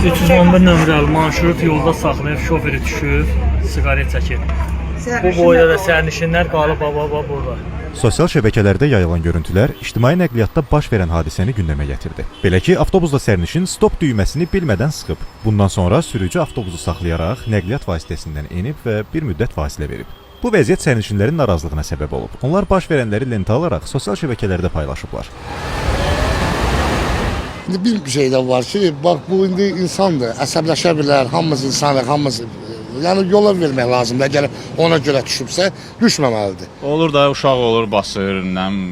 311 nömrəli marşrut yolda saxlayıb şoförü düşüb, siqaret çəkir. Bu boyda da sərnişinlər qalıb baba burada. Sosial şəbəkələrdə yayılan görüntülər ictimai nəqliyyatda baş verən hadisəni gündəmə gətirdi. Belə ki, avtobusda sərnişin stop düyməsini bilmədən sıxıb. Bundan sonra sürücü avtobusu saxlayaraq nəqliyyat vasitəsindən enib və bir müddət fasilə verib. Bu vəziyyət sərnişinlərin narazılığına səbəb olub. Onlar baş verənləri lentə alaraq sosial şəbəkələrdə paylaşıblar. Bir şey də var ki, bax bu indi insandır, əsəbləşə bilər, hamımız insanıq, hamımız. Yəni yola vermək lazımdır, əgər ona görə düşübsə, düşməməlidir. Olur da uşaq olur, basır,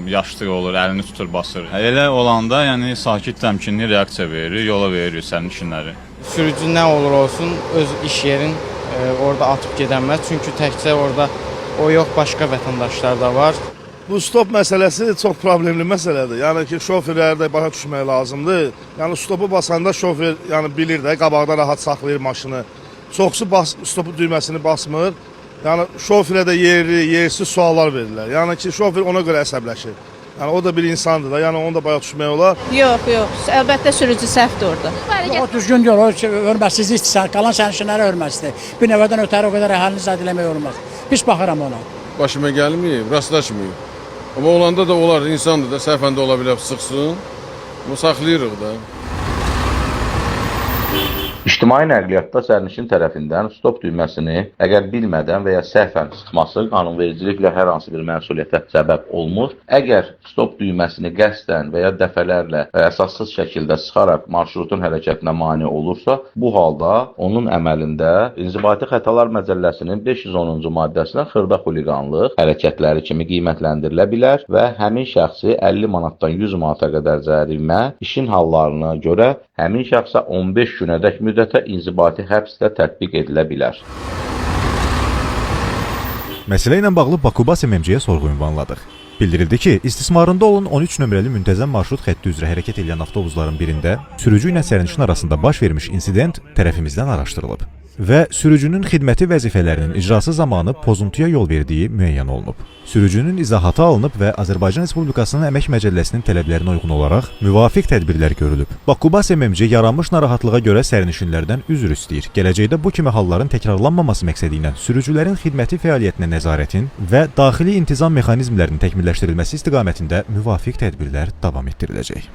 yaşlı olur, əlini tutur, basır. Elə olanda yəni sakit, təmkinli reaksiya verir, yola verir sərnişinləri. Sürücü nə olur olsun, öz iş yerin orada atıb gedəməz. Çünki təkcə orada o yox, başqa vətəndaşlar da var. Bu stop məsələsi çox problemli məsələdir. Yəni ki, şoferlər də başa düşmək lazımdır. Yəni stopu basanda şofer bilir də, qabaqda rahat saxlayır maşını. Çoxsu stopu düyməsini basmır. Yəni şoferə də yerli, yersiz suallar verirlər. Yəni ki, şofer ona görə əsəbləşir. Yəni o da bir insandır da, yəni onu da başa düşmək olar. Yox, əlbəttə sürücü səhvdir orada. O düzgün deyil, o hörmətsizlikdir, qalan sərnişinlərə hörmətsizdir. Bir növbədən ötəri o qədər əhalini zəd eləmək olmaz. Pis baxıram ona. Başıma gəlməyib, rastlaşmayıb. Amma olanda da olar, insandır da, səhvən də ola bilər, sıxsın. Amma saxlayırıq da. İctimai nəqliyyatda sərnişin tərəfindən stop düyməsini əgər bilmədən və ya səhvən sıxması qanunvericiliklə hər hansı bir məsuliyyətə səbəb olmur. Əgər stop düyməsini qəsdən və ya dəfələrlə və əsassız şəkildə sıxaraq marşrutun hərəkətinə mane olursa, bu halda onun əməlində İnzibati Xətalar Məcəlləsinin 510-cu maddəsinə xırda xuliqanlıq hərəkətləri kimi qiymətləndirilə bilər və həmin şəxsi 50 manatdan 100 manata qədər cərimə, işin hallarına görə həmin şəxsə 15 günədək müddətə inzibati həbs də tətbiq edilə bilər. Məsələ ilə bağlı Bakubas MMC-yə sorğu ünvanladıq. Bildirildi ki, istismarında olan 13 nömrəli müntəzəm marşrut xətti üzrə hərəkət edən avtobusların birində sürücü ilə sərnişin arasında baş vermiş insident tərəfimizdən araşdırılıb və sürücünün xidməti vəzifələrinin icrası zamanı pozuntuya yol verdiyi müəyyən olunub. Sürücünün izahatı alınıb və Azərbaycan Respublikasının Əmək Məcəlləsinin tələblərinə uyğun olaraq müvafiq tədbirlər görülüb. Bakubas MMC yaranmış narahatlığa görə sərnişinlərdən üzr istəyir. Gələcəkdə bu kimi halların təkrarlanmaması məqsədi ilə sürücülərin xidməti fəaliyyətinə nəzarətin və daxili intizam mexanizmlərinin təkmilləşdirilməsi istiqamətində müvafiq tədbirlər davam etdiriləcək.